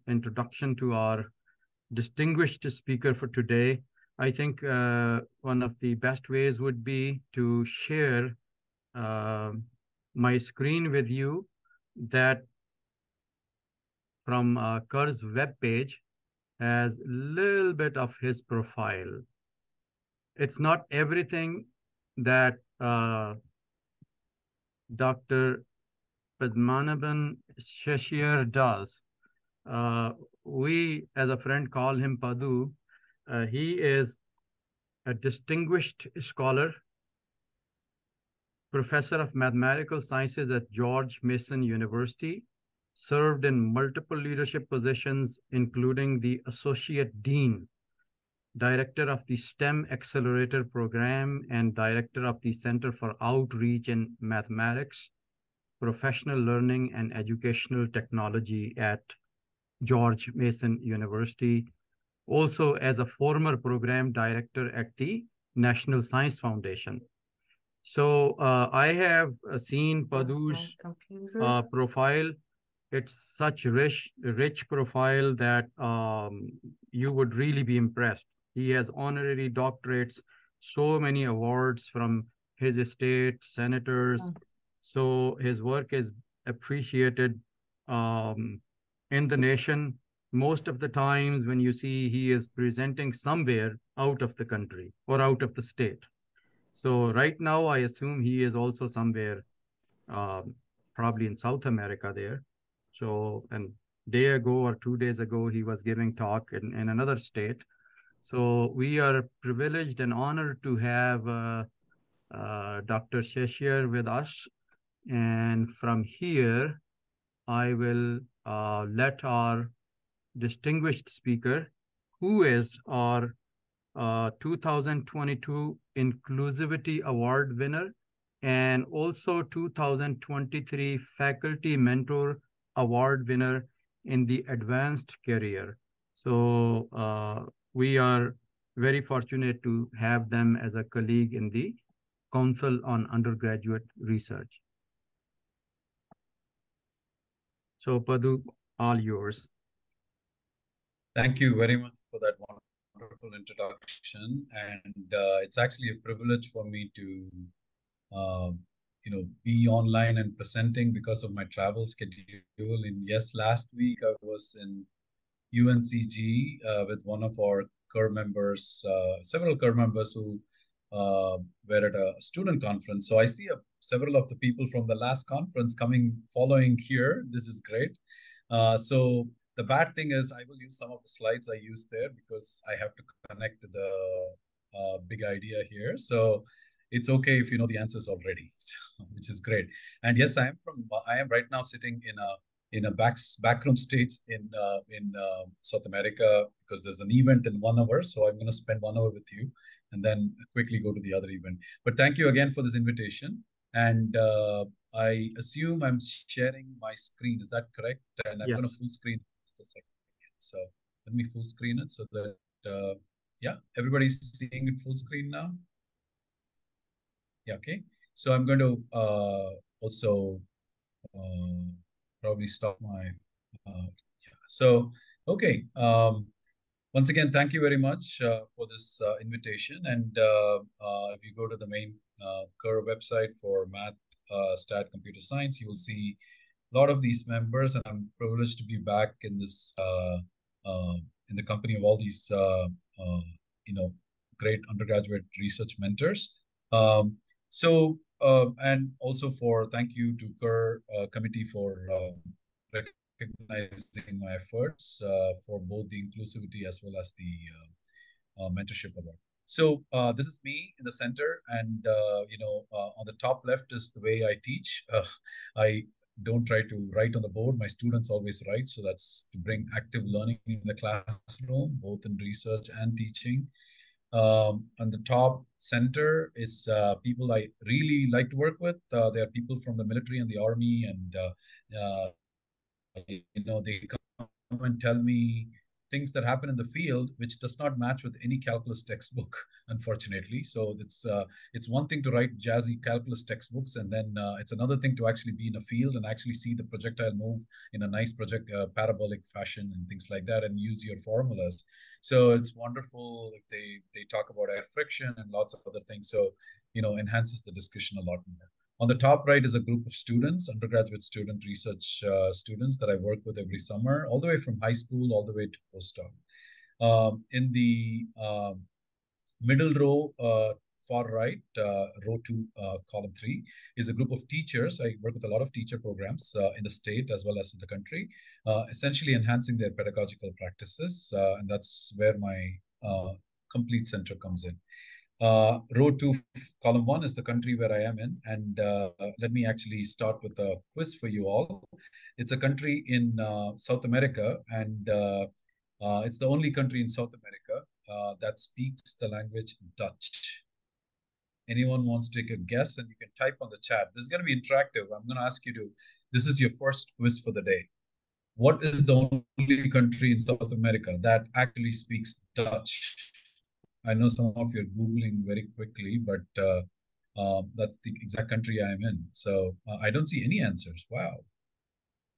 introduction to our distinguished speaker for today. I think one of the best ways would be to share my screen with you, that from Kerr's webpage has a little bit of his profile. It's not everything that Dr. Padmanabhan Seshaiyer does. We, as a friend, call him Padhu. He is a distinguished scholar, professor of mathematical sciences at George Mason University, served in multiple leadership positions, including the Associate Dean, Director of the STEM Accelerator Program, and Director of the Center for Outreach in Mathematics, Professional Learning and Educational Technology at George Mason University. Also as a former program director at the National Science Foundation. So I have seen Padhu's profile. It's such rich profile that you would really be impressed. He has honorary doctorates, so many awards from his estate, senators. So his work is appreciated in the nation. Most of the times when you see he is presenting somewhere out of the country or out of the state. So right now, I assume he is also somewhere, probably in South America there. So a day ago or 2 days ago, he was giving talk in another state. So we are privileged and honored to have Dr. Seshaiyer with us. And from here, I will let our distinguished speaker, who is our 2022 Inclusivity Award winner and also 2023 Faculty Mentor Award winner in the advanced career. So we are very fortunate to have them as a colleague in the Council on Undergraduate Research. So Padhu, all yours. Thank you very much for that wonderful introduction. And it's actually a privilege for me to, be online and presenting because of my travel schedule. And yes, last week I was in UNCG with one of our Kerr members, several Kerr members who were at a student conference. So I see several of the people from the last conference following here. This is great. So the bad thing is I will use some of the slides I used there because I have to connect to the big idea here. So it's okay if you know the answers already, which is great. And yes, I am right now sitting in a backroom stage in South America because there's an event in 1 hour. So I'm going to spend 1 hour with you and then quickly go to the other event. But thank you again for this invitation. And I assume I'm sharing my screen. Is that correct? And I'm going to full screen a second. So let me full screen it so that, yeah, everybody's seeing it full screen now. Yeah, okay. So I'm going to also probably stop my, yeah. So, okay. Once again, thank you very much for this invitation. And if you go to the main Kerr website for math, stat, computer science, you will see a lot of these members, and I'm privileged to be back in this in the company of all these great undergraduate research mentors. And also thank you to Kerr committee for recognizing my efforts for both the inclusivity as well as the mentorship award. So this is me in the center, and on the top left is the way I teach. I don't try to write on the board. My students always write, so that's to bring active learning in the classroom, both in research and teaching. On the top center is people I really like to work with. They are people from the military and the army, and they come and tell me things that happen in the field which does not match with any calculus textbook, unfortunately. So it's one thing to write jazzy calculus textbooks, and then it's another thing to actually be in a field and actually see the projectile move in a nice parabolic fashion and things like that, and use your formulas. So it's wonderful if they talk about air friction and lots of other things. So enhances the discussion a lot more. On the top right is a group of students, undergraduate student research students that I work with every summer, all the way from high school all the way to postdoc. In the middle row, far right, row 2, column 3, is a group of teachers. I work with a lot of teacher programs in the state as well as in the country, essentially enhancing their pedagogical practices. And that's where my complete center comes in. Row 2, column 1 is the country where I am in. And let me actually start with a quiz for you all. It's a country in South America, and it's the only country in South America that speaks the language Dutch. Anyone wants to take a guess, and you can type on the chat. This is going to be interactive. I'm going to ask you to, this is your first quiz for the day. What is the only country in South America that actually speaks Dutch? I know some of you are Googling very quickly, but that's the exact country I am in. So I don't see any answers. Wow.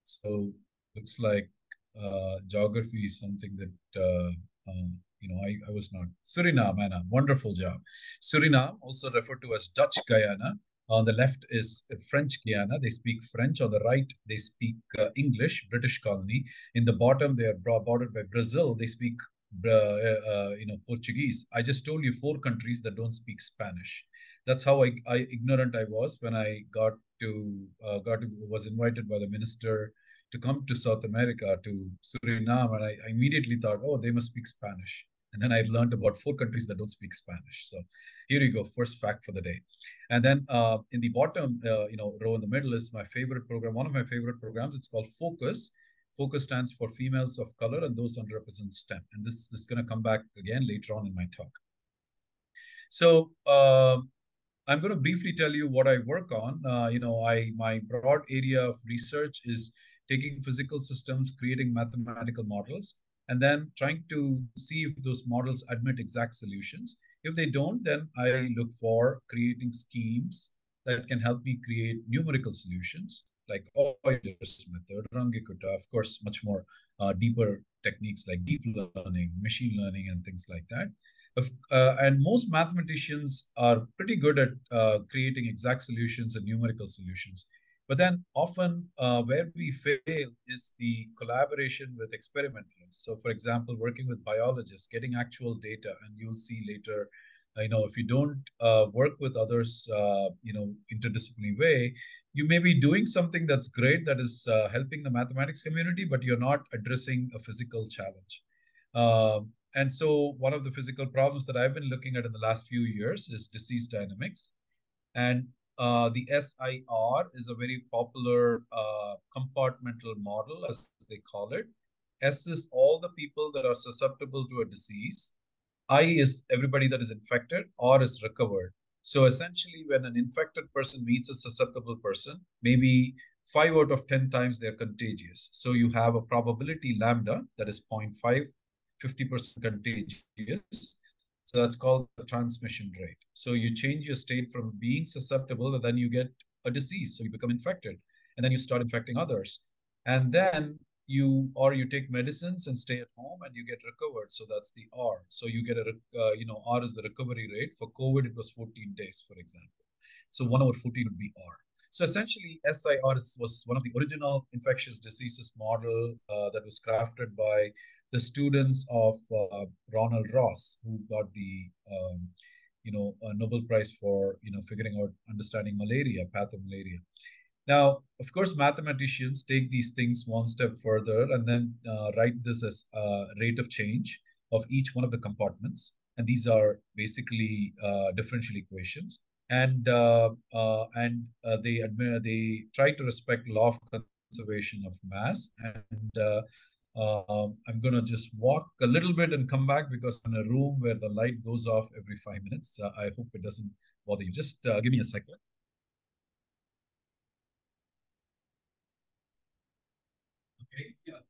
So looks like geography is something that, I was not. Suriname, Anna, wonderful job. Suriname, also referred to as Dutch Guyana. On the left is French Guiana. They speak French. On the right, they speak English, British colony. In the bottom, they are bordered by Brazil. They speak Portuguese. I just told you 4 countries that don't speak Spanish. That's how ignorant I was when I was invited by the minister to come to South America, to Suriname, and I immediately thought, oh, they must speak Spanish. And then I learned about 4 countries that don't speak Spanish. So here you go, first fact for the day. And then in the bottom, row in the middle is my favorite program, one of my favorite programs. It's called Focus. Focus stands for Females of Color and Those Underrepresented STEM. And this is going to come back again later on in my talk. So I'm going to briefly tell you what I work on. My broad area of research is taking physical systems, creating mathematical models, and then trying to see if those models admit exact solutions. If they don't, then I look for creating schemes that can help me create numerical solutions like Euler's method, Runge-Kutta, of course, much more deeper techniques like deep learning, machine learning, and things like that. And most mathematicians are pretty good at creating exact solutions and numerical solutions. But then often where we fail is the collaboration with experimentalists. So for example, working with biologists, getting actual data, and you'll see later, if you don't work with others, interdisciplinary way, you may be doing something that's great, that is helping the mathematics community, but you're not addressing a physical challenge. And so one of the physical problems that I've been looking at in the last few years is disease dynamics. And the SIR is a very popular compartmental model, as they call it. S is all the people that are susceptible to a disease. I is everybody that is infected. R is recovered. So essentially, when an infected person meets a susceptible person, maybe 5 out of 10 times they're contagious. So you have a probability lambda that is 0.5, 50% contagious. So that's called the transmission rate. So you change your state from being susceptible, and then you get a disease. So you become infected, and then you start infecting others. And then you take medicines and stay at home, and you get recovered. So that's the R. So you get R is the recovery rate. For COVID, it was 14 days, for example. So 1 over 14 would be R. So essentially, SIR was one of the original infectious diseases model that was crafted by the students of Ronald Ross, who got the Nobel Prize for figuring out understanding malaria, pathomalaria. Now, of course, mathematicians take these things one step further and then write this as rate of change of each one of the compartments, and these are basically differential equations. And they try to respect law of conservation of mass. And I'm going to just walk a little bit and come back because I'm in a room where the light goes off every 5 minutes. I hope it doesn't bother you. Just give me a second. Okay, yeah,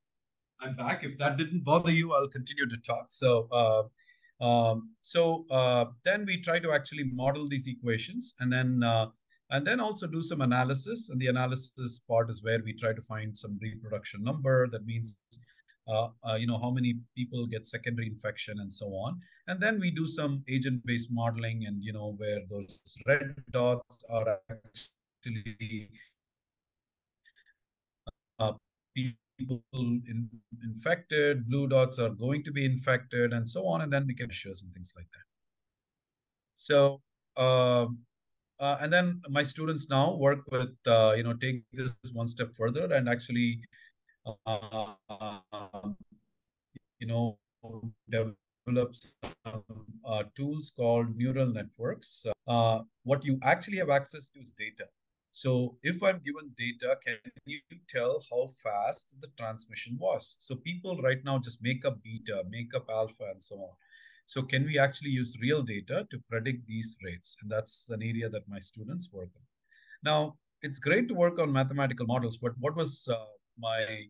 I'm back. If that didn't bother you, I'll continue to talk. Then we try to actually model these equations, and then also do some analysis. And the analysis part is where we try to find some reproduction number. That means how many people get secondary infection and so on. And then we do some agent-based modeling, and where those red dots are actually people infected, blue dots are going to be infected, and so on. And then we can measure and things like that. So, and then my students now work with, take this one step further and actually, develop some tools called neural networks. What you actually have access to is data. So if I'm given data, can you tell how fast the transmission was? So people right now just make up beta, make up alpha, and so on. So can we actually use real data to predict these rates? And that's an area that my students work on. Now, it's great to work on mathematical models, but what was my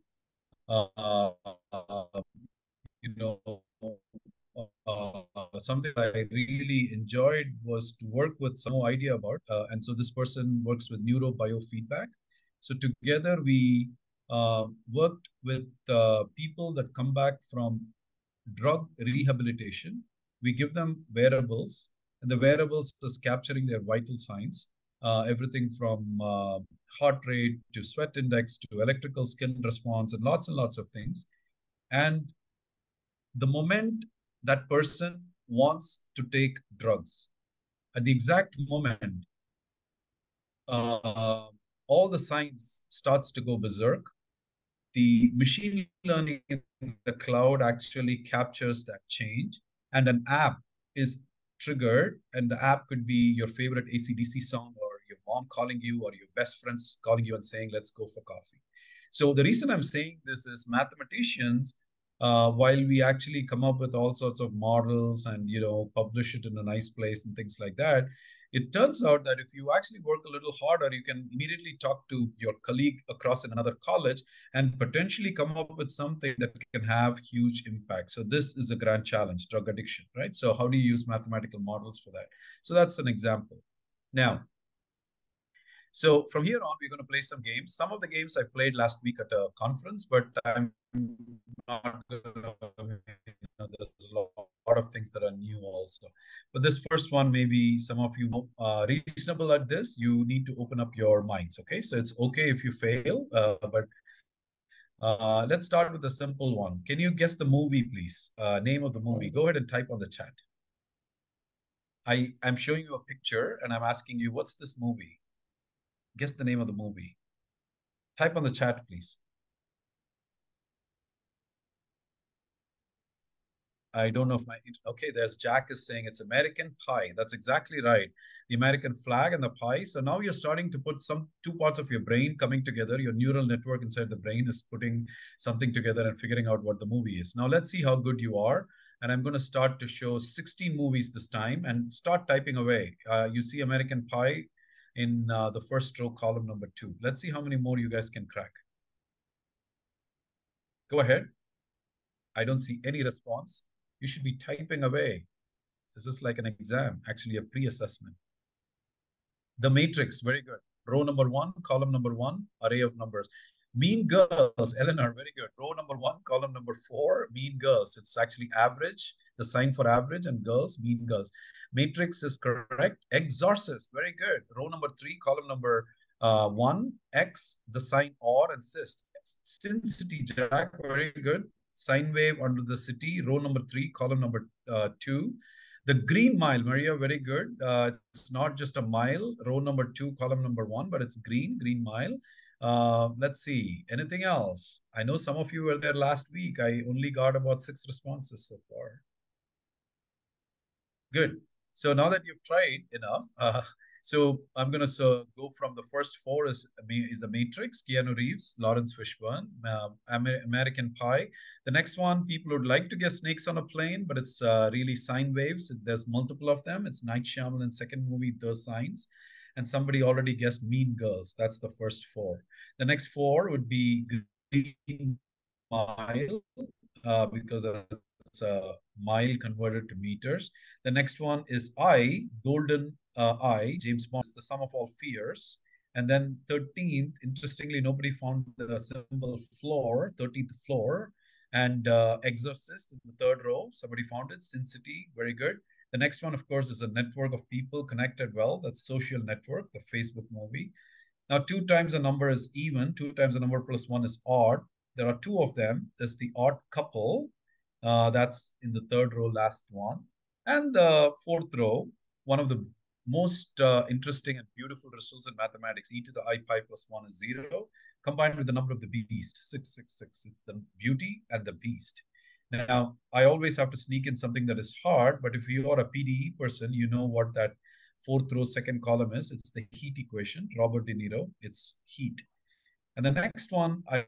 something I really enjoyed was to work with some idea about, and so this person works with neurobiofeedback. So together we worked with people that come back from drug rehabilitation. We give them wearables, and the wearables is capturing their vital signs, everything from heart rate to sweat index to electrical skin response and lots of things. And the moment that person wants to take drugs, at the exact moment, all the science starts to go berserk. The machine learning in the cloud actually captures that change, and an app is triggered. And the app could be your favorite AC/DC song, or your mom calling you, or your best friends calling you and saying, let's go for coffee. So the reason I'm saying this is mathematicians, while we actually come up with all sorts of models and publish it in a nice place and things like that, it turns out that if you actually work a little harder, you can immediately talk to your colleague across in another college and potentially come up with something that can have huge impact. So this is a grand challenge, drug addiction, right? So how do you use mathematical models for that? So that's an example. Now, so from here on, we're going to play some games. Some of the games I played last week at a conference, but I'm not going to, there's a lot of things that are new also. But this first one, maybe some of you are reasonable at this. You need to open up your minds, okay? So it's okay if you fail, but let's start with a simple one. Can you guess the movie, please? Name of the movie. Go ahead and type on the chat. I'm showing you a picture and I'm asking you, what's this movie? Guess the name of the movie. Type on the chat, please. I don't know if okay, there's Jack is saying it's American Pie. That's exactly right. The American flag and the pie. So now you're starting to put two parts of your brain coming together. Your neural network inside the brain is putting something together and figuring out what the movie is. Now let's see how good you are. And I'm going to start to show 16 movies this time and start typing away. You see American Pie in the first row, column number 2. Let's see how many more you guys can crack. Go ahead. I don't see any response. You should be typing away. This is like an exam, actually a pre-assessment. The Matrix, very good. Row number 1, column number 1, array of numbers. Mean Girls, Eleanor, very good. Row number 1, column number 4, Mean Girls. It's actually average, the sign for average, and girls, Mean Girls. Matrix is correct. Exorcist, very good. Row number 3, column number 1, X, the sign or, and cyst. Sin City, Jack, very good. Sine wave under the city, row number 3, column number 2. The Green Mile, Maria, very good. It's not just a mile, row number 2, column number 1, but it's Green Mile. Let's see, anything else? I know some of you were there last week. I only got about 6 responses so far. Good. So now that you've tried enough, so I'm going to go from the first 4 is The Matrix, Keanu Reeves, Lawrence Fishburne, American Pie. The next one, people would like to guess Snakes on a Plane, but it's really sine waves. There's multiple of them. It's Night Shyamalan's second movie, The Signs. And somebody already guessed Mean Girls. That's the first 4. The next 4 would be Green mile, because that's a mile converted to meters. The next one is I, golden I, James Bond, is the sum of all fears. And then 13th, interestingly, nobody found the symbol floor, 13th floor. And exorcist in the third row, somebody found it. Sin City, very good. The next one, of course, is a network of people connected well. That's social network, the Facebook movie. Now, 2 times a number is even. 2 times a number plus 1 is odd. There are 2 of them. There's the odd couple. That's in the third row, last one. And the fourth row, one of the most interesting and beautiful results in mathematics, e to the I pi plus 1 is 0, combined with the number of the beast, 666. It's the beauty and the beast. Now, I always have to sneak in something that is hard, but if you are a PDE person, you know what that fourth row, second column is. It's the heat equation, Robert De Niro. It's heat. And the next one, I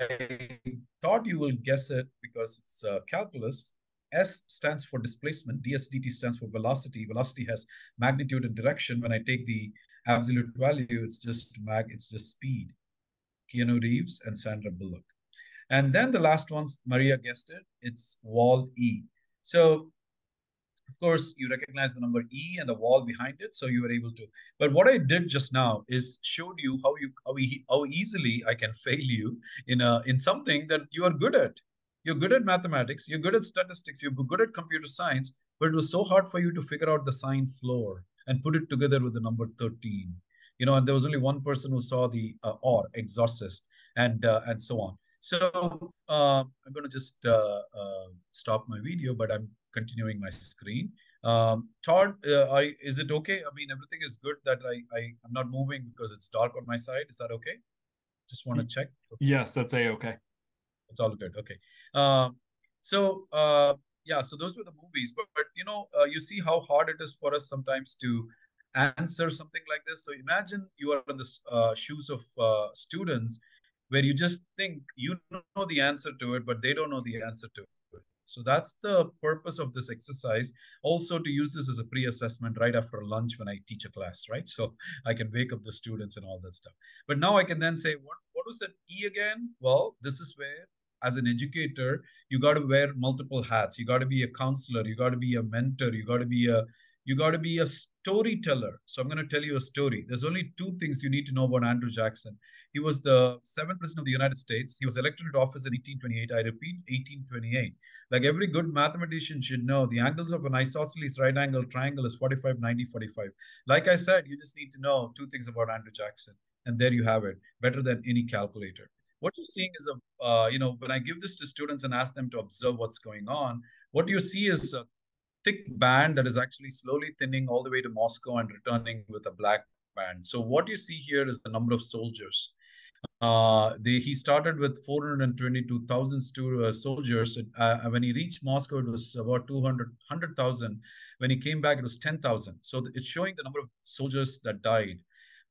thought you will guess it because it's calculus. S stands for displacement. ds dt stands for velocity. Velocity has magnitude and direction. When I take the absolute value, it's just speed. Keanu Reeves and Sandra Bullock. And then the last one's, Maria guessed it, it's wall E. So of course, you recognize the number E and the wall behind it, so you were able to. But what I did just now is showed you how easily I can fail you in something that you are good at. You're good at mathematics, you're good at statistics, you're good at computer science, but it was so hard for you to figure out the sign floor and put it together with the number 13. And there was only one person who saw the or exorcist and so on. So I'm going to just stop my video, but I'm continuing my screen. Todd, is it okay? I mean, everything is good that I'm not moving because it's dark on my side. Is that okay? Just want to check. Yes, that's okay. It's all good. Okay. So yeah, so those were the movies, but you see how hard it is for us sometimes to answer something like this. So imagine you are in the shoes of students where you just think you know the answer to it, but they don't know the answer to it. So that's the purpose of this exercise. Also to use this as a pre-assessment right after lunch when I teach a class, right? So I can wake up the students and all that stuff. But now I can then say, what was that E again? Well, this is where, as an educator, you got to wear multiple hats. You got to be a counselor. You got to be a mentor. You got to be a storyteller. So I'm going to tell you a story. There's only 2 things you need to know about Andrew Jackson. He was the 7th president of the United States. He was elected to office in 1828. I repeat, 1828. Like every good mathematician should know, the angles of an isosceles right angle triangle is 45, 90, 45. Like I said, you just need to know 2 things about Andrew Jackson. And there you have it, better than any calculator. What you're seeing is when I give this to students and ask them to observe what's going on, what you see is a thick band that is actually slowly thinning all the way to Moscow and returning with a black band. So what you see here is the number of soldiers. He started with 422,000 soldiers. When he reached Moscow, it was about 100,000. When he came back, it was 10,000. So it's showing the number of soldiers that died.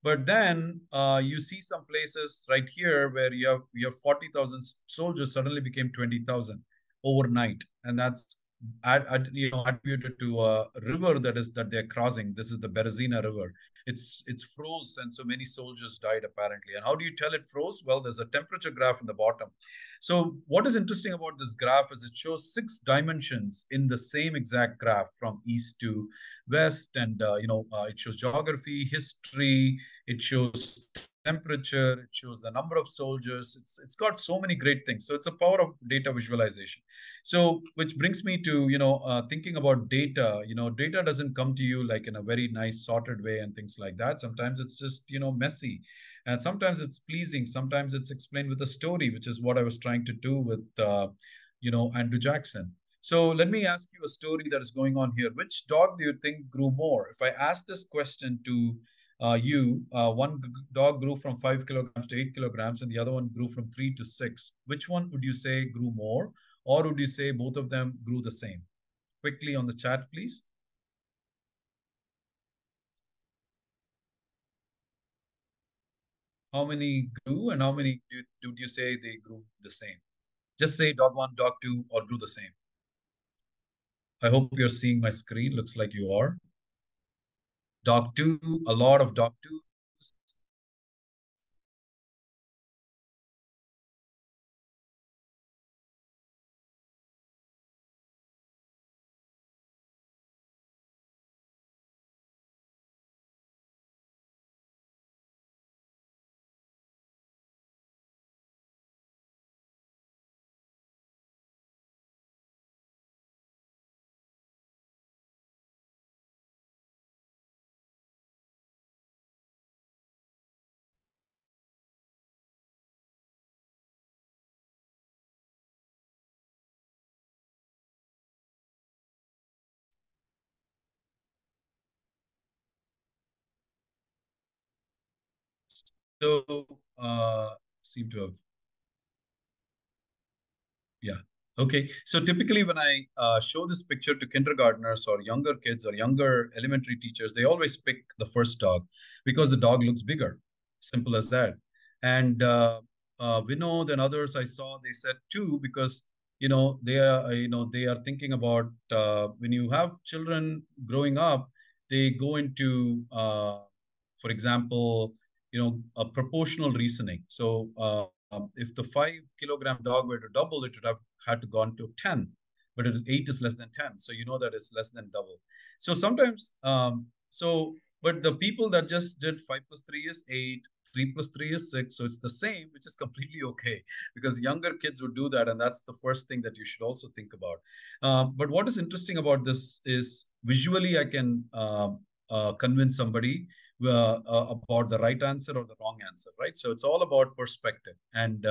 But then you see some places right here where you have 40,000 soldiers suddenly became 20,000 overnight, and that's attributed to a river that they're crossing. This is the Berezina River. It's froze, and so many soldiers died apparently. And how do you tell it froze? Well, there's a temperature graph in the bottom. So what is interesting about this graph is it shows 6 dimensions in the same exact graph from east to west, and it shows geography, history, it shows temperature, it shows the number of soldiers. It's got so many great things. So it's a power of data visualization. So which brings me to thinking about data. Data doesn't come to you like in a very nice sorted way and things like that. Sometimes it's just messy, and sometimes it's pleasing, sometimes it's explained with a story, which is what I was trying to do with Andrew Jackson. So let me ask you a story that is going on here. Which dog do you think grew more? If I ask this question to one dog grew from 5 kilograms to 8 kilograms, and the other one grew from 3 to 6. Which one would you say grew more? Or would you say both of them grew the same? Quickly on the chat, please. How many grew and how many do you say they grew the same? Just say dog 1, dog 2, or grew the same. I hope you're seeing my screen. Looks like you are. Dog 2, a lot of dog 2s. So seem to have, yeah. Okay. So typically when I show this picture to kindergartnens or younger kids or younger elementary teachers, they always pick the first dog because the dog looks bigger. Simple as that. And Vinod and others I saw, they said two because they are thinking about when you have children growing up, they go into for example, a proportional reasoning. So if the 5 kilogram dog were to double, it would have had to gone to 10, but 8 is less than 10. So you know that it's less than double. So sometimes, but the people that just did 5 plus 3 is 8, 3 plus 3 is 6. So it's the same, which is completely okay because younger kids would do that. And that's the first thing that you should also think about. But what is interesting about this is visually, I can convince somebody about the right answer or the wrong answer, right? So it's all about perspective. And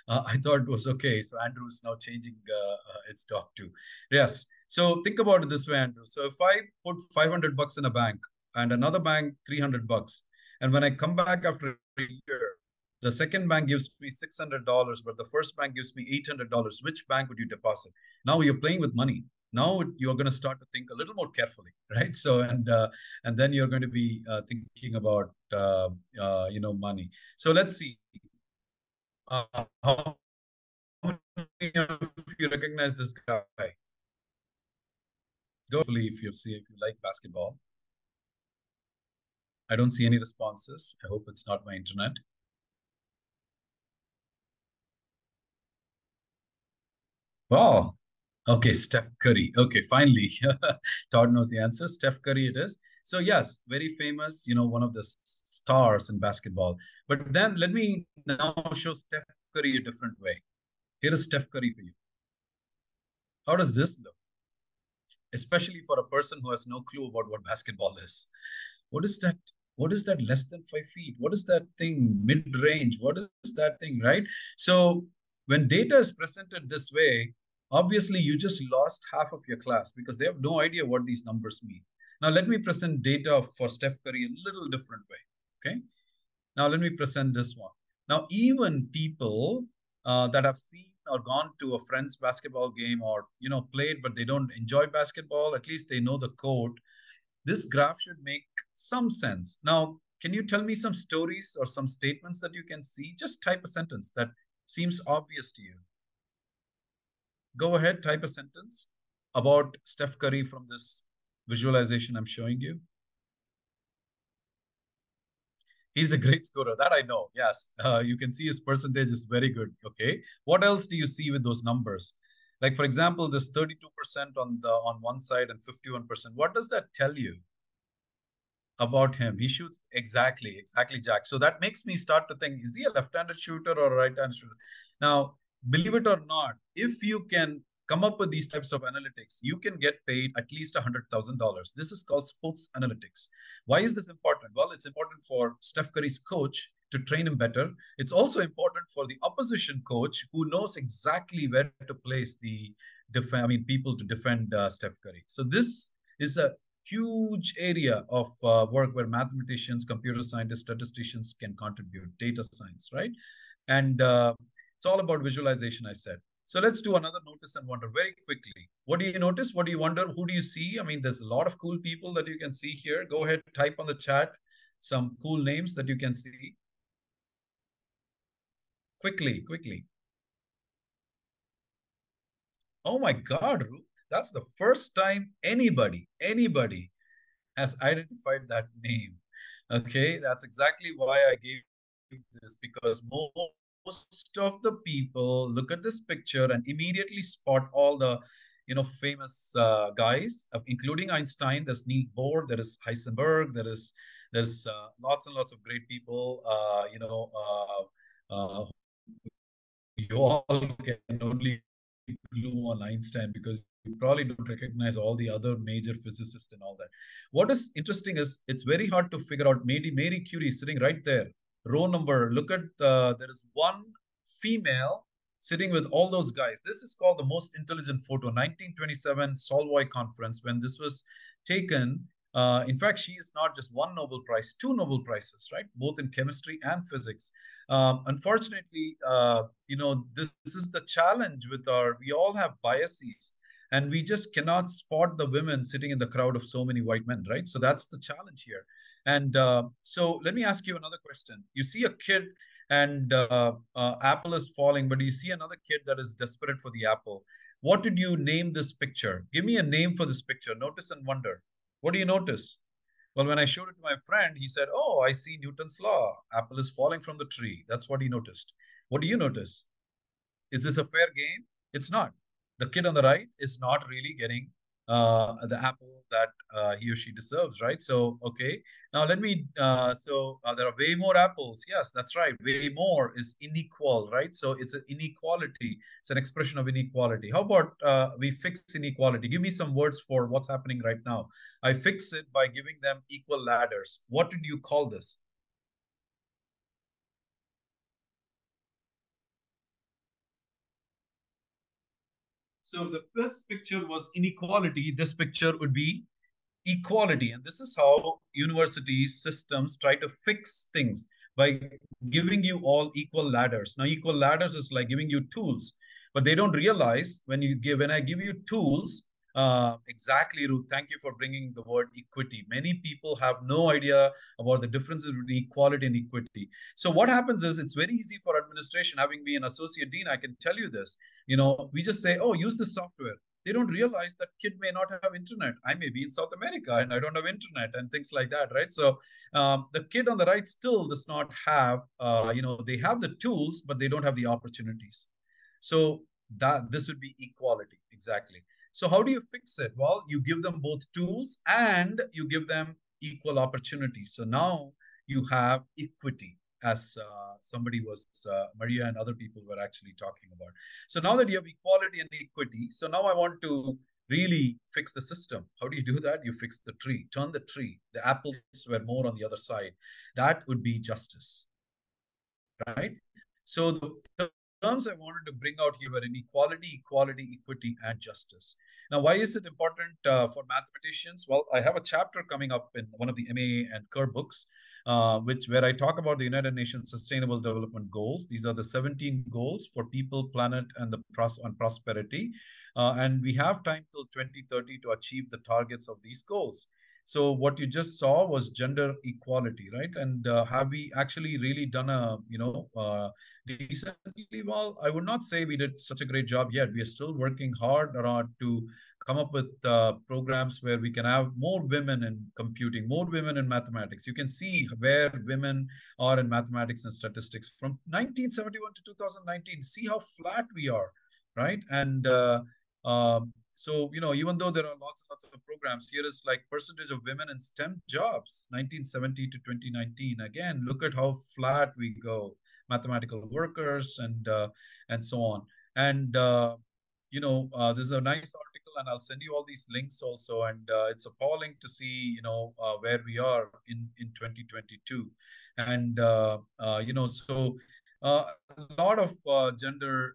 I thought it was okay. So Andrew is now changing its dog too. Yes. So think about it this way, Andrew. So if I put $500 in a bank and another bank $300, and when I come back after a year, the second bank gives me $600, but the first bank gives me $800. Which bank would you deposit? Now you're playing with money. Now you're going to start to think a little more carefully, right? So and then you're going to be thinking about money. So let's see. How many of you recognize this guy? Go if you see if you like basketball. I don't see any responses. I hope it's not my internet. Oh, okay, Steph Curry. Okay, finally, Todd knows the answer. Steph Curry it is. So yes, very famous, one of the stars in basketball. But then let me now show Steph Curry a different way. Here is Steph Curry for you. How does this look? Especially for a person who has no clue about what basketball is. What is that? What is that less than 5 feet? What is that thing mid-range? What is that thing, right? So when data is presented this way, obviously you just lost half of your class because they have no idea what these numbers mean. Now let me present data for Steph Curry a little different way. Okay. Now let me present this one. Now even people that have seen or gone to a friend's basketball game or played but they don't enjoy basketball, at least they know the code. This graph should make some sense. Now, can you tell me some stories or some statements that you can see? Just type a sentence that seems obvious to you. Go ahead, type a sentence about Steph Curry from this visualization I'm showing you. He's a great scorer. That I know. Yes. You can see his percentage is very good. Okay. What else do you see with those numbers? Like, for example, this 32% on one side and 51%. What does that tell you about him? He shoots exactly, Jack. So that makes me start to think, is he a left-handed shooter or a right-handed shooter? Now, believe it or not, if you can come up with these types of analytics, you can get paid at least $100,000. This is called sports analytics. Why is this important? Well, it's important for Steph Curry's coach to train him better. It's also important for the opposition coach who knows exactly where to place the people to defend Steph Curry. So this is a huge area of work where mathematicians, computer scientists, statisticians can contribute, data science, right? And it's all about visualization, I said. So let's do another notice and wonder very quickly. What do you notice? What do you wonder? Who do you see? I mean, there's a lot of cool people that you can see here. Go ahead, type on the chat some cool names that you can see. Quickly. Oh my God, Ruth, that's the first time anybody has identified that name. Okay, that's exactly why I gave this, because most of the people look at this picture and immediately spot all the famous guys, including Einstein. There's Niels Bohr, there is Heisenberg, there's lots and lots of great people. You all can only glue on Einstein because you probably don't recognize all the other major physicists and all that. What is interesting is it's very hard to figure out. Maybe Mary Curie is sitting right there. Row number, look at, there is one female sitting with all those guys. This is called the most intelligent photo, 1927 Solvay conference. When this was taken, In fact, she is not just one Nobel Prize, two Nobel Prizes, right? Both in chemistry and physics. Unfortunately, this is the challenge with we all have biases, and we just cannot spot the women sitting in the crowd of so many white men, right? So that's the challenge here. And so let me ask you another question. You see a kid and apple is falling, but you see another kid that is desperate for the apple. What did you name this picture? Give me a name for this picture. Notice and wonder. What do you notice? Well, when I showed it to my friend, he said, "Oh, I see Newton's law. Apple is falling from the tree." That's what he noticed. What do you notice? Is this a fair game? It's not. The kid on the right is not really getting the apple that he or she deserves, right? So, okay. Now let me, there are way more apples. Yes, that's right. Way more is unequal, right? So it's an inequality. It's an expression of inequality. How about we fix inequality? Give me some words for what's happening right now. I fix it by giving them equal ladders. What did you call this? So the first picture was inequality. This picture would be equality. And this is how universities, systems try to fix things by giving you all equal ladders. Now, equal ladders is like giving you tools, but they don't realize when I give you tools, exactly, Ruth, thank you for bringing the word equity. Many people have no idea about the differences between equality and equity. So what happens is it's very easy for administration, having been an associate dean, I can tell you this, we just say, oh, use this software. They don't realize that kid may not have internet. I may be in South America and I don't have internet and things like that, right? So the kid on the right still does not have, they have the tools, but they don't have the opportunities. So this would be equality, exactly. So how do you fix it? Well, you give them both tools and you give them equal opportunities. So now you have equity, as somebody was, Maria and other people were actually talking about. So now that you have equality and equity, so now I want to really fix the system. How do you do that? You fix the tree, turn the tree. The apples were more on the other side. That would be justice, right? So the terms I wanted to bring out here were inequality, equality, equity, and justice. Now, why is it important for mathematicians? Well, I have a chapter coming up in one of the MA and Kerr books, where I talk about the United Nations Sustainable Development Goals. These are the 17 goals for people, planet, and prosperity. And we have time till 2030 to achieve the targets of these goals. So what you just saw was gender equality, right? And have we actually really done decently well? I would not say we did such a great job yet. We are still working hard around to come up with programs where we can have more women in computing, more women in mathematics. You can see where women are in mathematics and statistics from 1971 to 2019. See how flat we are, right? And so, even though there are lots and lots of programs, here is like percentage of women in STEM jobs, 1970 to 2019. Again, look at how flat we go. Mathematical workers and so on. And this is a nice article, and I'll send you all these links also. And it's appalling to see, where we are in 2022. And so a lot of gender,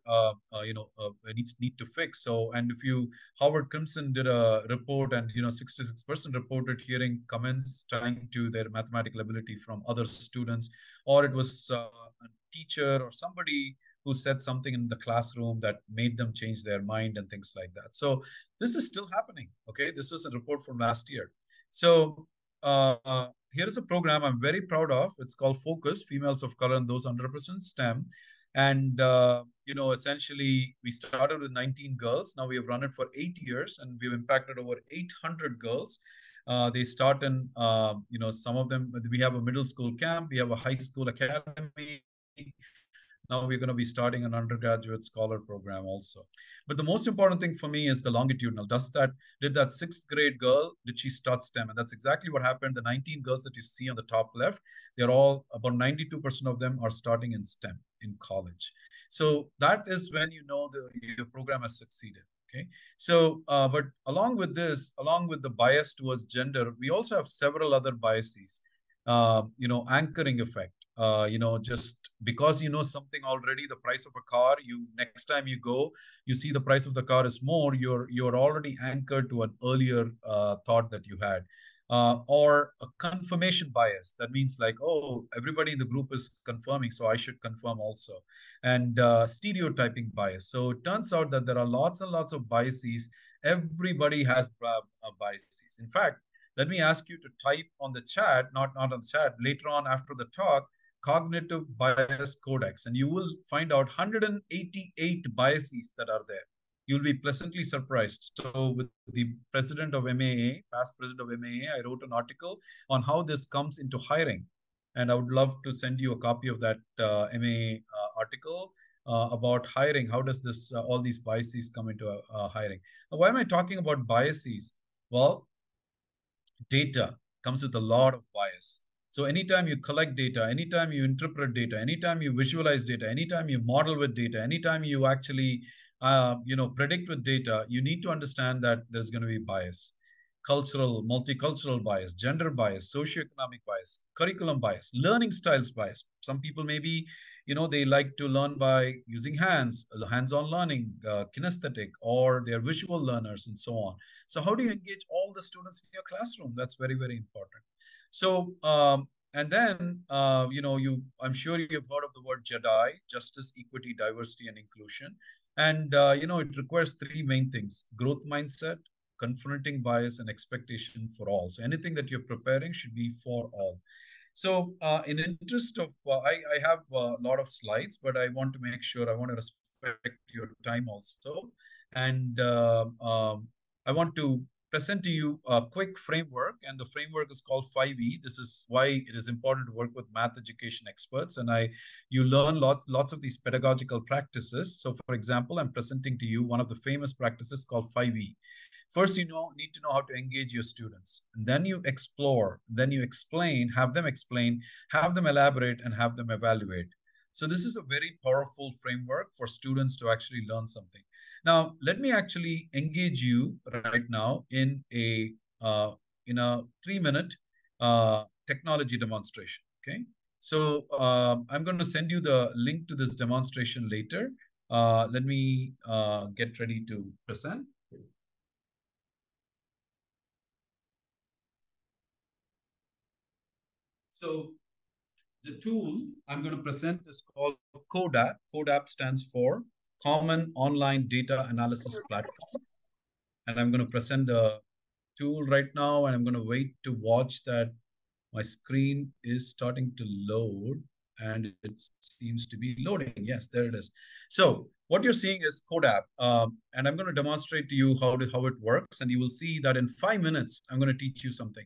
need to fix. So, and if Howard Crimson did a report, and 66% reported hearing comments tying to their mathematical ability from other students, or it was a teacher or somebody who said something in the classroom that made them change their mind and things like that. So this is still happening. Okay, this was a report from last year. So here is a program I'm very proud of. It's called Focus, Females of Color and Those Underrepresented STEM. And, essentially we started with 19 girls. Now we have run it for 8 years and we've impacted over 800 girls. They start in, some of them, we have a middle school camp, we have a high school academy. Now we're going to be starting an undergraduate scholar program also. But the most important thing for me is the longitudinal. Did that 6th grade girl, did she start STEM? And that's exactly what happened. The 19 girls that you see on the top left, they're all, about 92% of them are starting in STEM in college. So that is when your program has succeeded. Okay. So, but along with the bias towards gender, we also have several other biases. Anchoring effect. Just because you know something already, the price of a car, next time you go, you see the price of the car is more, you're already anchored to an earlier thought that you had. or a confirmation bias. That means like, oh, everybody in the group is confirming, so I should confirm also. And stereotyping bias. So it turns out that there are lots and lots of biases. Everybody has biases. In fact, let me ask you to type on the chat, not on the chat, later on after the talk, cognitive bias codex, and you will find out 188 biases that are there. You'll be pleasantly surprised. So with the president of MAA, past president of MAA, I wrote an article on how this comes into hiring. And I would love to send you a copy of that MAA article about hiring. How does this all these biases come into hiring? Now, why am I talking about biases? Well, data comes with a lot of bias. So anytime you collect data, anytime you interpret data, anytime you visualize data, anytime you model with data, anytime you actually predict with data, you need to understand that there's going to be bias. Cultural, multicultural bias, gender bias, socioeconomic bias, curriculum bias, learning styles bias. Some people maybe, they like to learn by using hands-on learning, kinesthetic, or they're visual learners and so on. So how do you engage all the students in your classroom? That's very, very important. So, and then, I'm sure you've heard of the word JEDI, justice, equity, diversity, and inclusion. And, it requires three main things: growth mindset, confronting bias, and expectation for all. So anything that you're preparing should be for all. So in interest of, I have a lot of slides, but I want to make sure, I want to respect your time also. And I want to present to you a quick framework, and the framework is called 5E. This is why it is important to work with math education experts, and you learn lots of these pedagogical practices. So for example, I'm presenting to you one of the famous practices called 5E. First, you need to know how to engage your students. And then you explore, then you explain, have them elaborate, and have them evaluate. So this is a very powerful framework for students to actually learn something. Now, let me actually engage you right now in a 3-minute technology demonstration. Okay. So I'm going to send you the link to this demonstration later. Let me get ready to present. So the tool I'm going to present is called CODAP. CODAP stands for Common Online Data Analysis Platform. And I'm going to present the tool right now, and I'm going to wait to watch that my screen is starting to load, and it seems to be loading. Yes, there it is. So what you're seeing is CODAP, and I'm going to demonstrate to you how it works, and you will see that in 5 minutes, I'm going to teach you something.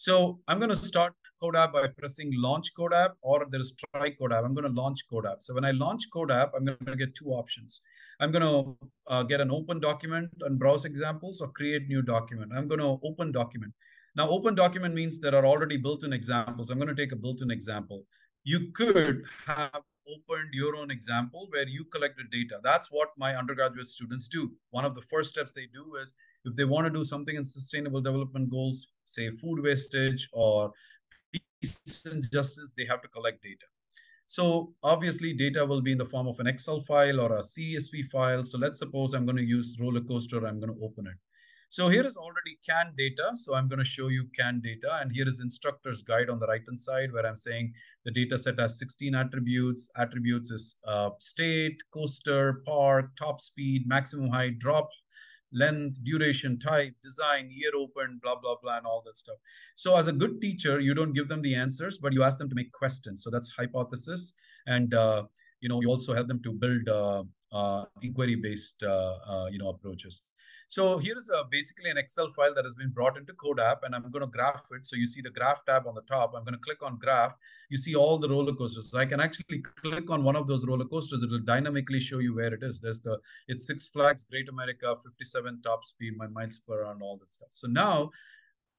So I'm going to start CODAP by pressing launch CODAP, or there is try CODAP. I'm going to launch CODAP. So when I launch CODAP, I'm going to get two options. I'm going to get an open document and browse examples, or create new document. I'm going to open document. Now, open document means there are already built-in examples. I'm going to take a built-in example. You could have opened your own example where you collected data. That's what my undergraduate students do. One of the first steps they do is, if they want to do something in sustainable development goals, say food wastage or peace and justice, they have to collect data. So obviously data will be in the form of an Excel file or a CSV file. So let's suppose I'm going to use roller coaster. I'm going to open it. So here is already canned data. So I'm going to show you canned data. And here is instructor's guide on the right-hand side, where I'm saying the data set has 16 attributes. Attributes is state, coaster, park, top speed, maximum height, drop length, duration, type, design, year open, blah, blah, blah, and all that stuff. So as a good teacher, you don't give them the answers, but you ask them to make questions. So that's hypothesis. And, you also help them to build inquiry-based, approaches. So here is basically an Excel file that has been brought into CODAP, and I'm going to graph it. So you see the graph tab on the top. I'm going to click on graph. You see all the roller coasters. So I can actually click on one of those roller coasters. It will dynamically show you where it is. It's Six Flags, Great America, 57 top speed, my miles per hour, and all that stuff. So now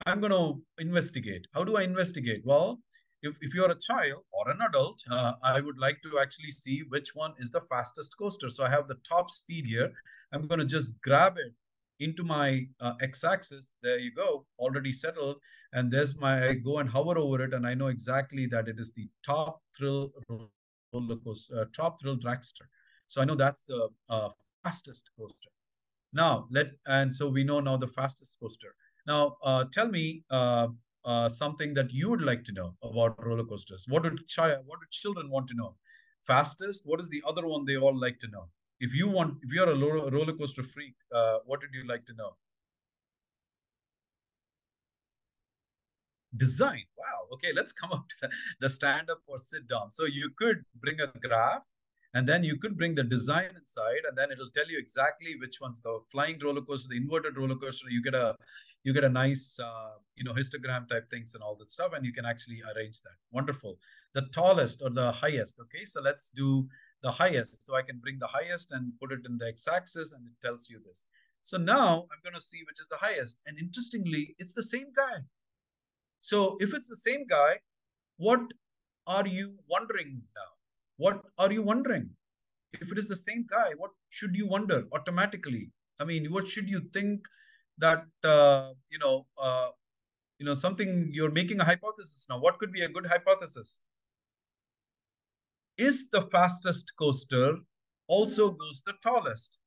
I'm going to investigate. How do I investigate? Well, if you're a child or an adult, I would like to actually see which one is the fastest coaster. So I have the top speed here. I'm going to just grab it into my x-axis. There you go, already settled. And I go and hover over it, and I know exactly that it is the Top Thrill roller coaster, Top Thrill dragster. So I know that's the fastest coaster. Now, so we know now the fastest coaster. Now, tell me something that you would like to know about roller coasters. What do children want to know? Fastest. What is the other one they all like to know? If you're a roller coaster freak, what would you like to know? Design. Wow. Okay, let's come up to the stand up or sit down. So you could bring a graph and then you could bring the design inside and then it'll tell you exactly which one's the flying roller coaster, the inverted roller coaster. You get a nice histogram type things and all that stuff, and you can actually arrange that. Wonderful. The tallest or the highest. Okay, so let's do the highest. So I can bring the highest and put it in the x-axis and it tells you this. So now I'm going to see which is the highest. And interestingly, it's the same guy. So if it's the same guy, what are you wondering now? What are you wondering? If it is the same guy, what should you wonder automatically? I mean, what should you think that something you're making a hypothesis now? What could be a good hypothesis? Is the fastest coaster also goes the tallest?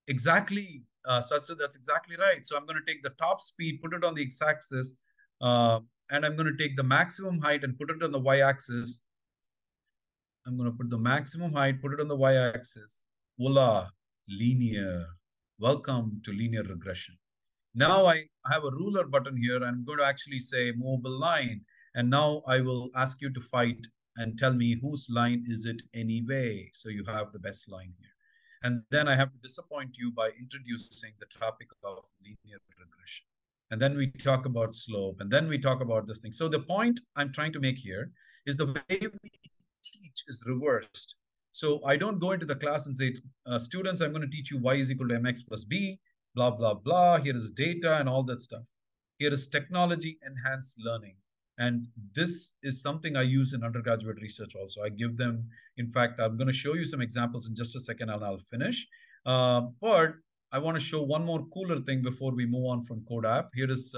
Exactly. So that's exactly right. So I'm going to take the top speed, put it on the x-axis, and I'm going to take the maximum height and put it on the y-axis. I'm going to put the maximum height, put it on the y-axis. Voila, linear. Welcome to linear regression. Now I have a ruler button here. I'm going to actually say movable line. And now I will ask you to fight and tell me whose line is it anyway. So you have the best line here. And then I have to disappoint you by introducing the topic of linear regression. And then we talk about slope, and then we talk about this thing. So the point I'm trying to make here is the way we teach is reversed. So I don't go into the class and say, students, I'm going to teach you y is equal to mx plus b, blah, blah, blah. Here is data and all that stuff. Here is technology enhanced learning. And this is something I use in undergraduate research also. I give them, in fact, I'm going to show you some examples in just a second and I'll finish. But I want to show one more cooler thing before we move on from CodeApp. Here is,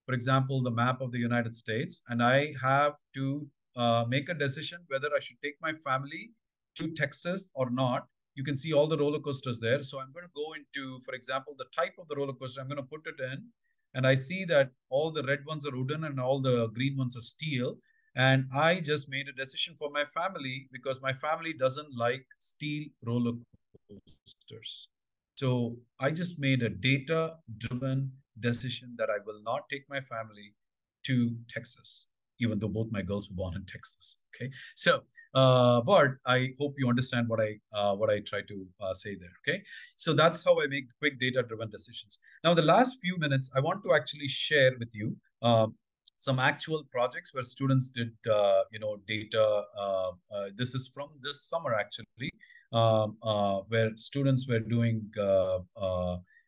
for example, the map of the United States. And I have to make a decision whether I should take my family to Texas or not. You can see all the roller coasters there. So I'm going to go into, for example, the type of the roller coaster. I'm going to put it in. And I see that all the red ones are wooden and all the green ones are steel. And I just made a decision for my family because my family doesn't like steel roller coasters. So I just made a data-driven decision that I will not take my family to Texas, even though both my girls were born in Texas. Okay, so but I hope you understand what I try to say there. Okay, so that's how I make quick data-driven decisions. Now, the last few minutes, I want to actually share with you some actual projects where students did data. This is from this summer actually, where students were doing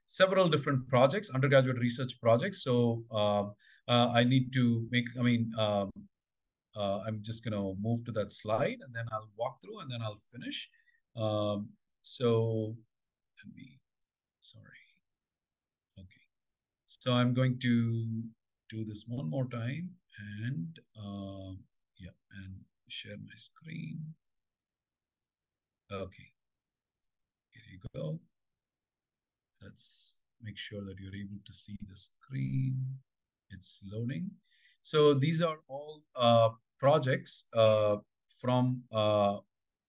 several different projects, undergraduate research projects. So I need to make, I'm just going to move to that slide and then I'll walk through and then I'll finish. So let me, sorry. Okay. So I'm going to do this one more time and yeah, and share my screen. Okay. Here you go. Let's make sure that you're able to see the screen. It's loading. So these are all projects from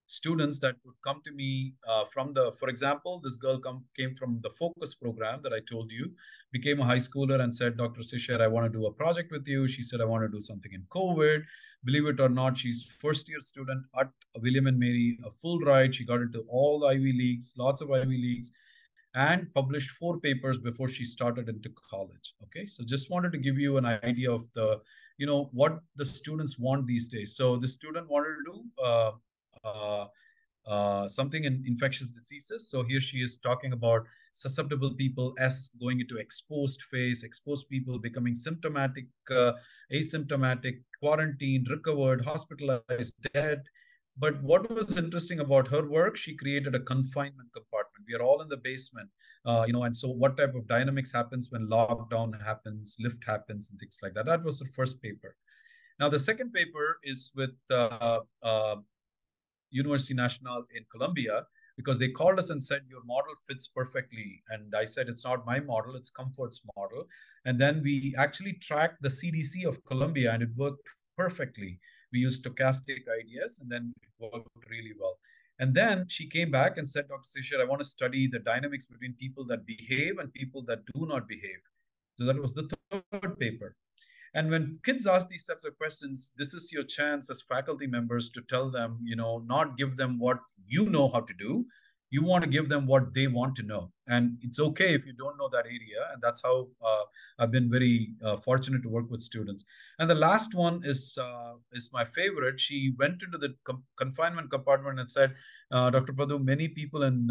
students that would come to me from the, for example, this girl came from the focus program that I told you, became a high schooler and said, Dr. Seshaiyer, I want to do a project with you. She said, I want to do something in COVID. Believe it or not, she's first year student at William and Mary, a full ride. She got into all the Ivy Leagues, lots of Ivy Leagues, and published 4 papers before she started into college. Okay, so just wanted to give you an idea of the, what the students want these days. So the student wanted to do something in infectious diseases. So here she is talking about susceptible people going into exposed phase, exposed people becoming symptomatic, asymptomatic, quarantined, recovered, hospitalized, dead. But what was interesting about her work, she created a confinement compartment. We are all in the basement, and so what type of dynamics happens when lockdown happens, lift happens, and things like that. That was the first paper. Now, the second paper is with University Nacional in Colombia. because they called us and said, your model fits perfectly. And I said, it's not my model, it's Comfort's model. And then we actually tracked the CDC of Colombia, and it worked perfectly. We used stochastic ideas, and then it worked really well. And then she came back and said, Dr. Seshaiyer, I want to study the dynamics between people that behave and people that do not behave. So that was the third paper. And when kids ask these types of questions, this is your chance as faculty members to tell them, not give them what you know how to do. You want to give them what they want to know. And it's okay if you don't know that area. And that's how I've been very fortunate to work with students. And the last one is my favorite. She went into the confinement compartment and said, Dr. Padhu, many people in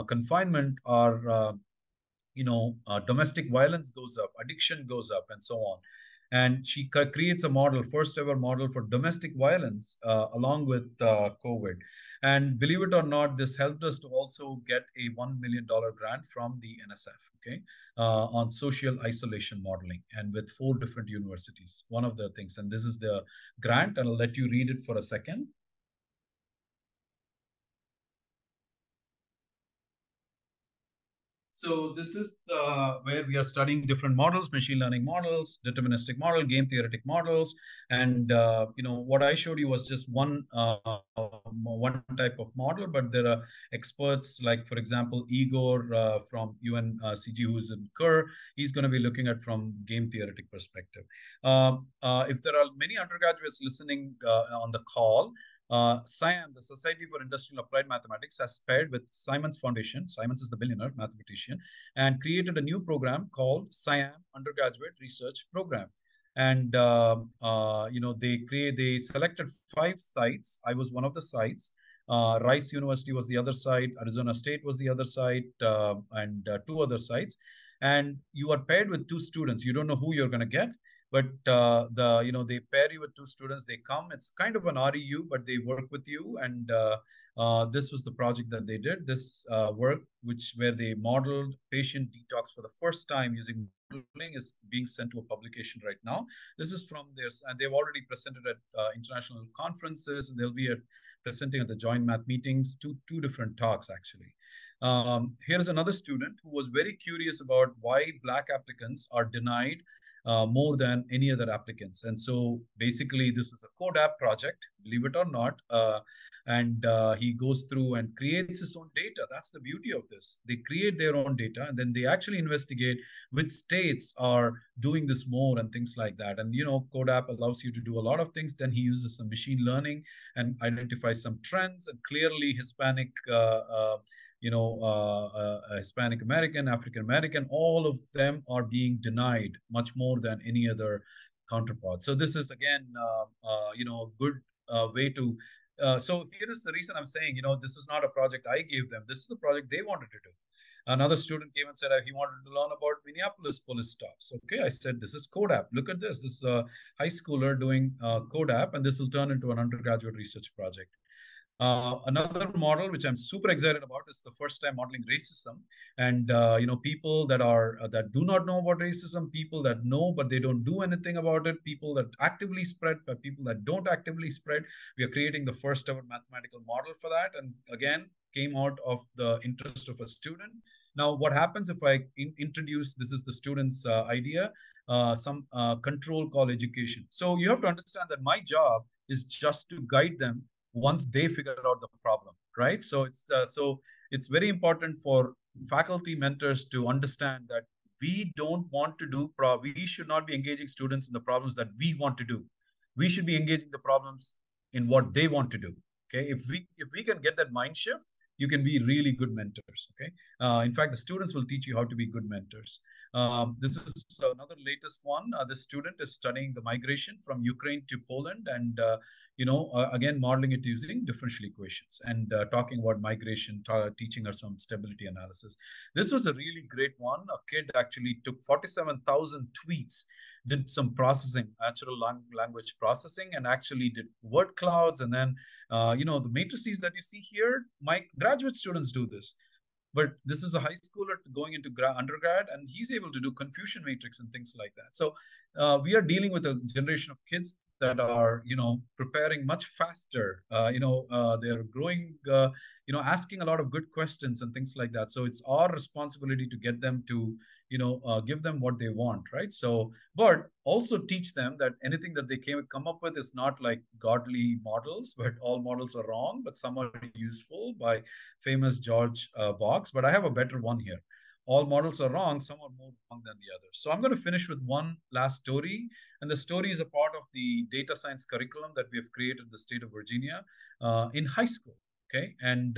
confinement are domestic violence goes up, addiction goes up, and so on. And she creates a model, first ever model for domestic violence along with COVID. And believe it or not, this helped us to also get a $1 million grant from the NSF, okay, on social isolation modeling, and with 4 different universities. One of the things, and this is the grant, and I'll let you read it for a second. So this is where we are studying different models, machine learning models, deterministic model, game theoretic models. And, what I showed you was just one type of model, but there are experts like, for example, Igor from UNCG, who's in Kerr. He's going to be looking at from game theoretic perspective. If there are many undergraduates listening on the call, SIAM, the Society for Industrial Applied Mathematics, has paired with Simons Foundation. Simons is the billionaire mathematician, and created a new program called SIAM Undergraduate Research Program. And they selected 5 sites. I was one of the sites. Rice University was the other site. Arizona State was the other site, and 2 other sites. And you are paired with 2 students. You don't know who you're going to get, but they pair you with 2 students. They come, it's kind of an REU, but they work with you. And this was the project that they did, this work, where they modeled patient detox for the first time using modeling, is being sent to a publication right now. This is from this, and they've already presented at international conferences, and they'll be presenting at the joint math meetings, two different talks actually. Here's another student who was very curious about why Black applicants are denied more than any other applicants. And so basically this was a CodeApp project, believe it or not. And he goes through and creates his own data. That's the beauty of this. They create their own data, and then they actually investigate which states are doing this more and things like that. And, CodeApp allows you to do a lot of things. Then he uses some machine learning and identifies some trends, and clearly Hispanic Hispanic American, African American, all of them are being denied much more than any other counterpart. So this is again, a good way to. So here is the reason I'm saying, this is not a project I gave them. This is a project they wanted to do. Another student came and said he wanted to learn about Minneapolis police stops. Okay, I said, this is CodeApp. Look at this. This is a high schooler doing CodeApp, and this will turn into an undergraduate research project. Another model which I'm super excited about is the first time modeling racism, and people that do not know about racism, people that know but they don't do anything about it, people that actively spread, but people that don't actively spread. We are creating the first ever mathematical model for that, and again came out of the interest of a student. Now, what happens if I introduce, this is the student's idea, some control called education. So you have to understand that my job is just to guide them once they figure out the problem, right? So it's very important for faculty mentors to understand that we don't want to do we should not be engaging students in the problems that we want to do. We should be engaging the problems in what they want to do. Okay, if we can get that mind shift, you can be really good mentors. Okay, in fact, the students will teach you how to be good mentors. This is another latest one. This student is studying the migration from Ukraine to Poland, and again, modeling it using differential equations, and talking about migration, teaching her some stability analysis. This was a really great one. A kid actually took 47,000 tweets, did some processing, natural language processing, and actually did word clouds. And then, the matrices that you see here, my graduate students do this. But this is a high schooler going into undergrad, and he's able to do confusion matrix and things like that. So we are dealing with a generation of kids that are, preparing much faster. They're growing, asking a lot of good questions and things like that. So it's our responsibility to get them to, give them what they want, right? So, but also teach them that anything that they come up with is not like godly models, but all models are wrong, but some are useful, by famous George Box. But I have a better one here. All models are wrong, some are more wrong than the others. So I'm going to finish with one last story. And the story is a part of the data science curriculum that we have created in the state of Virginia in high school. Okay. And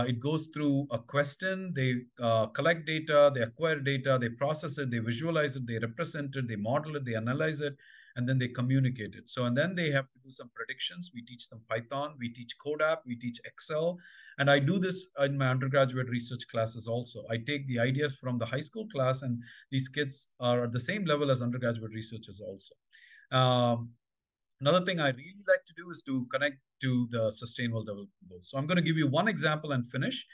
it goes through a question. They collect data, they acquire data, they process it, they visualize it, they represent it, they model it, they analyze it, and then they communicate it. So, and then they have to do some predictions. We teach them Python, we teach CodeApp, we teach Excel. And I do this in my undergraduate research classes also. I take the ideas from the high school class, and these kids are at the same level as undergraduate researchers also. Another thing I really like to do is to connect to the Sustainable Development Goals. So I'm going to give you one example and finish.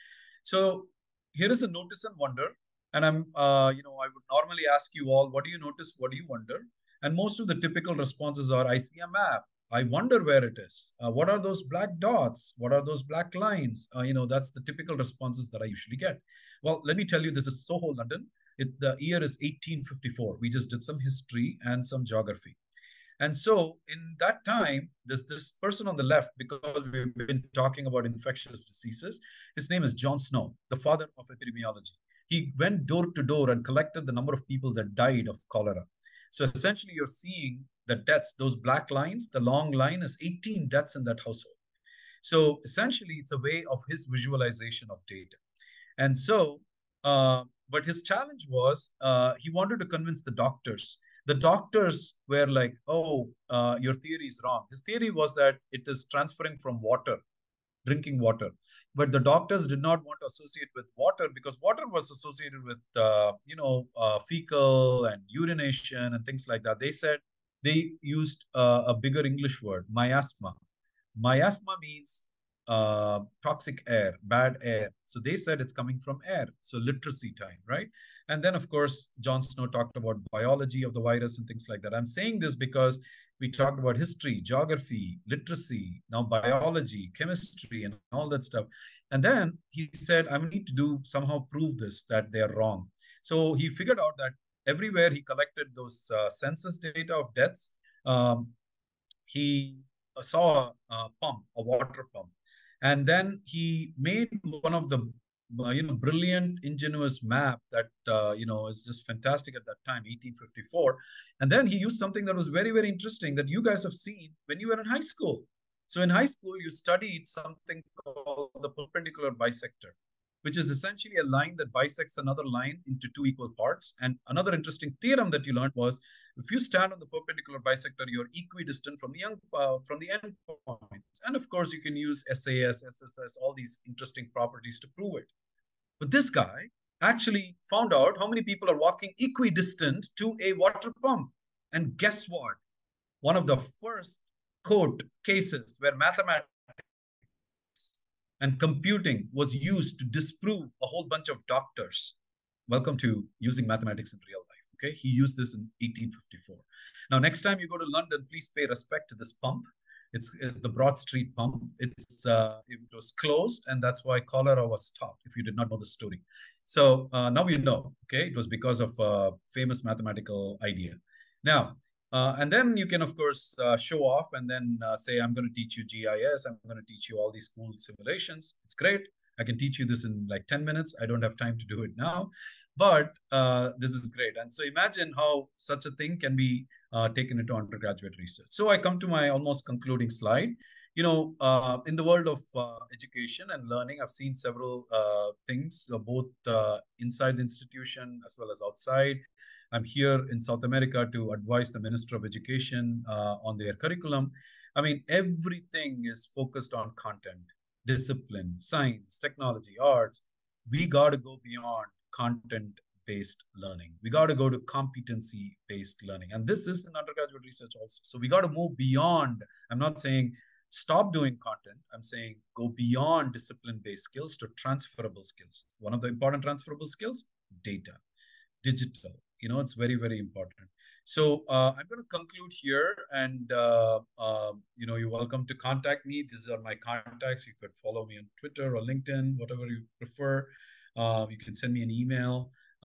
So here is a notice and wonder. And I would normally ask you all, what do you notice? What do you wonder? And most of the typical responses are, I see a map. I wonder where it is. What are those black dots? What are those black lines? That's the typical responses that I usually get. Well, let me tell you, this is Soho, London. The year is 1854. We just did some history and some geography. And so in that time, there's this person on the left, because we've been talking about infectious diseases. His name is John Snow, the father of epidemiology. He went door to door and collected the number of people that died of cholera. So essentially, you're seeing the deaths, those black lines, the long line is 18 deaths in that household. So essentially, it's a way of his visualization of data. And so, but his challenge was he wanted to convince the doctors. The doctors were like, oh, your theory is wrong. His theory was that it is transferring from water, drinking water. But the doctors did not want to associate with water, because water was associated with, fecal and urination and things like that. They said they used a bigger English word, miasma. Miasma means toxic air, bad air. So they said it's coming from air. So literacy time, right? And then, of course, John Snow talked about biology of the virus and things like that. I'm saying this because we talked about history, geography, literacy, now biology, chemistry, and all that stuff. And then he said, I need to somehow prove this, that they're wrong. So he figured out that everywhere he collected those census data of deaths, he saw a pump, a water pump. And then he made one of the brilliant, ingenious map that is just fantastic at that time, 1854. And then he used something that was very, very interesting that you guys have seen when you were in high school. So in high school, you studied something called the perpendicular bisector, which is essentially a line that bisects another line into two equal parts. And another interesting theorem that you learned was, if you stand on the perpendicular bisector, you're equidistant from the end points. And of course, you can use SAS, SSS, all these interesting properties to prove it. But this guy actually found out how many people are walking equidistant to a water pump. And guess what? One of the first court cases where mathematics and computing was used to disprove a whole bunch of doctors. Welcome to using mathematics in real life. Okay, he used this in 1854. Now, next time you go to London, please pay respect to this pump. It's the Broad Street pump. It was closed, and that's why cholera was stopped, if you did not know the story. So now you know, okay? It was because of a famous mathematical idea. Now, and then you can, of course, show off and then say, I'm going to teach you GIS. I'm going to teach you all these cool simulations. It's great. I can teach you this in like 10 minutes. I don't have time to do it now, but this is great. And so imagine how such a thing can be taken into undergraduate research. So I come to my almost concluding slide. In the world of education and learning, I've seen several things, both inside the institution as well as outside. I'm here in South America to advise the Minister of Education on their curriculum. I mean, everything is focused on content, discipline, science, technology, arts. We got to go beyond content-based learning. We got to go to competency-based learning. And this is in undergraduate research also. So we got to move beyond. I'm not saying stop doing content. I'm saying go beyond discipline-based skills to transferable skills. One of the important transferable skills, data, digital. It's very, very important. So I'm going to conclude here, and you're welcome to contact me. These are my contacts. You could follow me on Twitter or LinkedIn, whatever you prefer. You can send me an email.